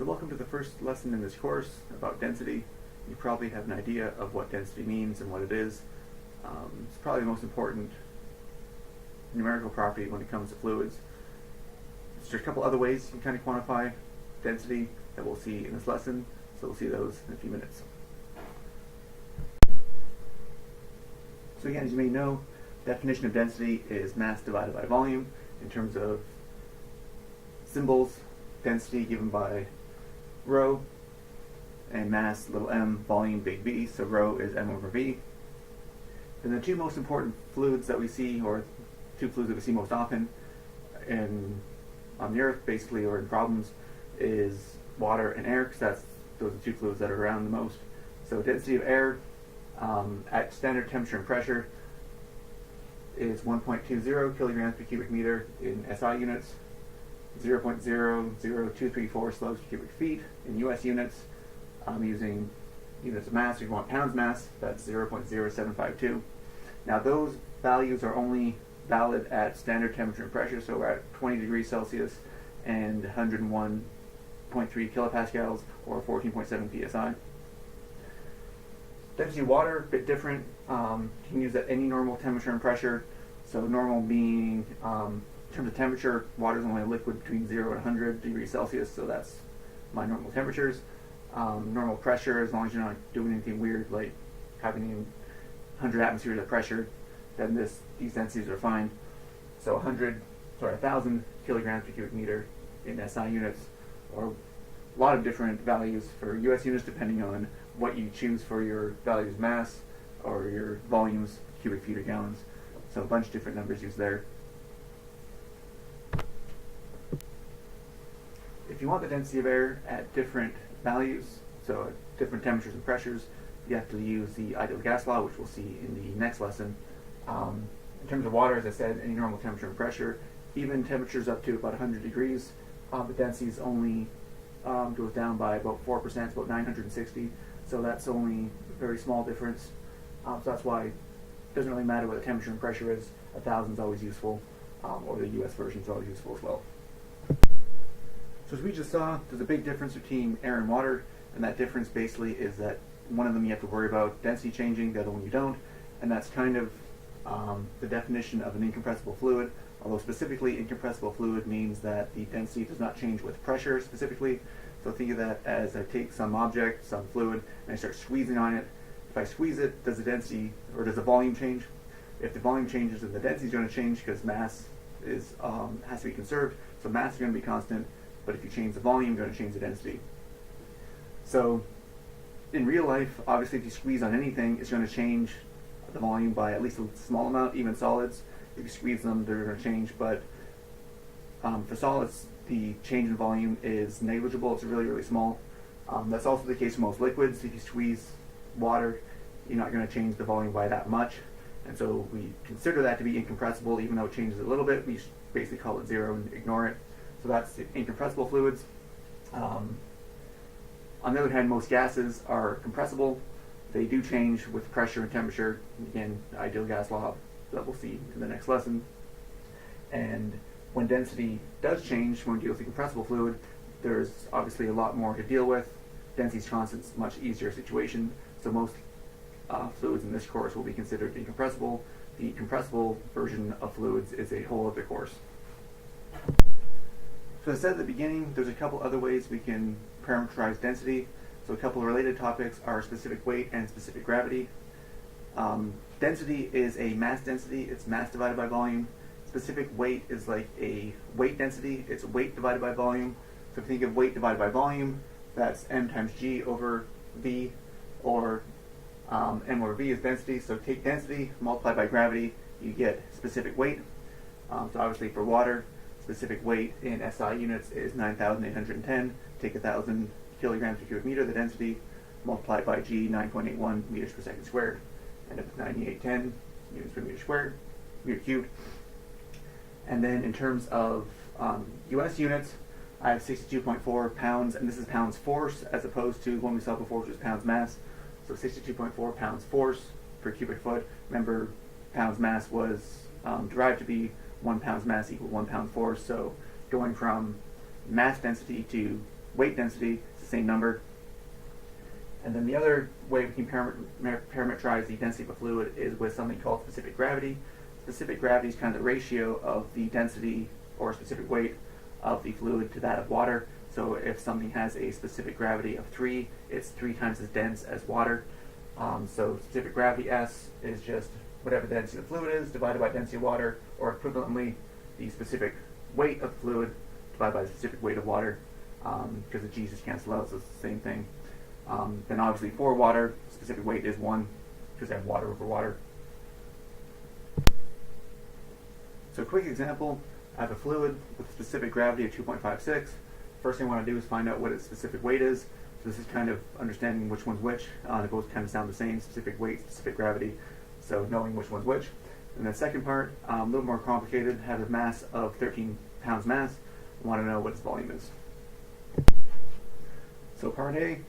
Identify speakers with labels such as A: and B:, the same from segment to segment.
A: So welcome to the first lesson in this course about density. You probably have an idea of what density means and what it is. It's probably the most important numerical property when it comes to fluids. There's a couple other ways you can kind of quantify density that we'll see in this lesson, so we'll see those in a few minutes. So again, as you may know, definition of density is mass divided by volume. In terms of symbols, density given by rho, and mass, little m, volume, big V, so rho is m over V. Then the two most important fluids that we see, or two fluids that we see most often on the Earth, basically, or in problems, is water and air, because those are the two fluids that are around the most. So density of air at standard temperature and pressure is 1.20 kilograms per cubic meter in SI units, 0.00234 slugs per cubic feet in US units. Using units of mass, if you want pounds mass, that's 0.0752. Now those values are only valid at standard temperature and pressure, so we're at 20 degrees Celsius and 101.3 kilopascals, or 14.7 psi. Density of water, a bit different. You can use at any normal temperature and pressure. So normal being, in terms of temperature, water is only a liquid between 0 and 100 degrees Celsius, so that's my normal temperatures. Normal pressure, as long as you're not doing anything weird like having 100 atmospheres of pressure, then these densities are fine. So 1,000 kilograms per cubic meter in SI units, or a lot of different values for US units depending on what you choose for your values mass or your volumes, cubic feet or gallons. So a bunch of different numbers used there. If you want the density of air at different values, so at different temperatures and pressures, you have to use the ideal gas law, which we'll see in the next lesson. In terms of water, as I said, any normal temperature and pressure, even temperatures up to about 100 degrees, the densities only goes down by about 4%, it's about 960. So that's only a very small difference. So that's why it doesn't really matter what the temperature and pressure is. 1,000 is always useful, or the US version is always useful as well. So as we just saw, there's a big difference between air and water, and that difference basically is that one of them you have to worry about density changing, the other one you don't, and that's kind of the definition of an incompressible fluid, although specifically incompressible fluid means that the density does not change with pressure specifically. So think of that as I take some object, some fluid, and I start squeezing on it. If I squeeze it, does the density, or does the volume change? If the volume changes, then the density is going to change because mass has to be conserved, so mass is going to be constant. But if you change the volume, you're going to change the density. So in real life, obviously if you squeeze on anything, it's going to change the volume by at least a small amount, even solids. If you squeeze them, they're going to change, but for solids, the change in volume is negligible. It's really, really small. That's also the case for most liquids. If you squeeze water, you're not going to change the volume by that much. And so we consider that to be incompressible, even though it changes a little bit. We basically call it zero and ignore it. So that's incompressible fluids. On the other hand, most gases are compressible. They do change with pressure and temperature. Again, the ideal gas law that we'll see in the next lesson. And when density does change, when we deal with a compressible fluid, there's obviously a lot more to deal with. Density is constant, it's a much easier situation. So most fluids in this course will be considered incompressible. The compressible version of fluids is a whole other course. So as I said at the beginning, there's a couple other ways we can parameterize density. So a couple of related topics are specific weight and specific gravity. Density is a mass density. It's mass divided by volume. Specific weight is like a weight density. It's weight divided by volume. So if you think of weight divided by volume, that's m times g over v, or m over v is density. So take density, multiply by gravity, you get specific weight. So obviously for water, specific weight in SI units is 9,810. Take 1,000 kilograms per cubic meter, the density, multiplied by g, 9.81 meters per second squared. End up with 9810 units per meter squared, meter cubed. And then in terms of US units, I have 62.4 pounds, and this is pounds force as opposed to one we saw before, which was pounds mass. So 62.4 pounds force per cubic foot. Remember, pounds mass was derived to be 1 pound's mass equal 1 pound force. So going from mass density to weight density, it's the same number. And then the other way we can parameterize the density of a fluid is with something called specific gravity. Specific gravity is kind of the ratio of the density or specific weight of the fluid to that of water. So if something has a specific gravity of 3, it's 3 times as dense as water. So specific gravity S is just whatever the density of the fluid is divided by density of water, or equivalently the specific weight of the fluid divided by the specific weight of water, because the G's just cancel out, so it's the same thing. Then obviously for water, specific weight is 1, because I have water over water. So a quick example, I have a fluid with a specific gravity of 2.56. First thing I want to do is find out what its specific weight is. So this is kind of understanding which one's which. They both kind of sound the same, specific weight, specific gravity. So knowing which one's which. And the second part, a little more complicated, has a mass of 13 pounds mass. I want to know what its volume is. So part A,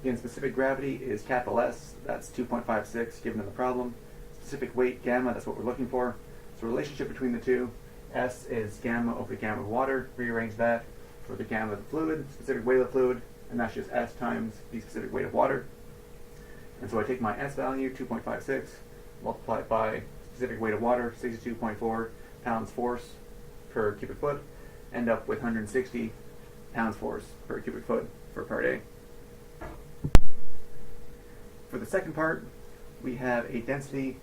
A: again, specific gravity is capital S, that's 2.56 given in the problem. Specific weight, gamma, that's what we're looking for. So relationship between the two, S is gamma over the gamma of water. Rearrange that for the gamma of the fluid, specific weight of the fluid, and that's just S times the specific weight of water. And so I take my S value, 2.56, multiply it by specific weight of water, 62.4 pounds force per cubic foot, end up with 160 pounds force per cubic foot for part A. For the second part, we have a density,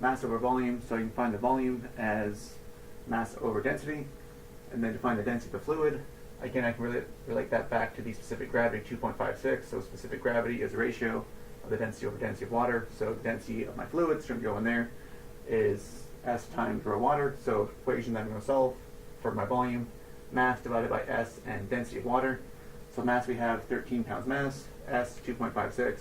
A: mass over volume, so you can find the volume as mass over density, and then define the density of the fluid. Again, I can relate that back to the specific gravity, 2.56, so specific gravity is a ratio of the density over density of water, so the density of my fluid, shouldn't go in there, is S times rho water, so equation that I'm going to solve for my volume, mass divided by S and density of water. So mass we have 13 pounds mass, S 2.56.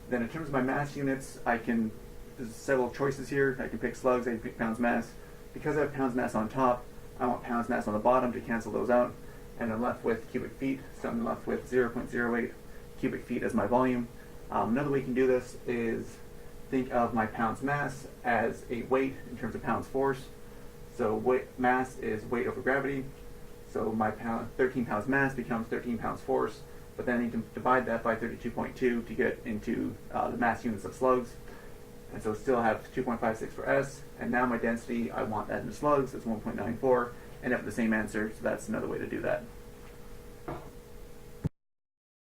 A: Then in terms of my mass units, there's several choices here. I can pick slugs, I can pick pounds mass. Because I have pounds mass on top, I want pounds mass on the bottom to cancel those out. And I'm left with cubic feet, so I'm left with 0.08 cubic feet as my volume. Another way you can do this is think of my pounds mass as a weight in terms of pounds force. So mass is weight over gravity. So my 13 pounds mass becomes 13 pounds force, but then I need to divide that by 32.2 to get into the mass units of slugs. And so still have 2.56 for S, and now my density, I want that in slugs, it's 1.94, and have the same answer, so that's another way to do that.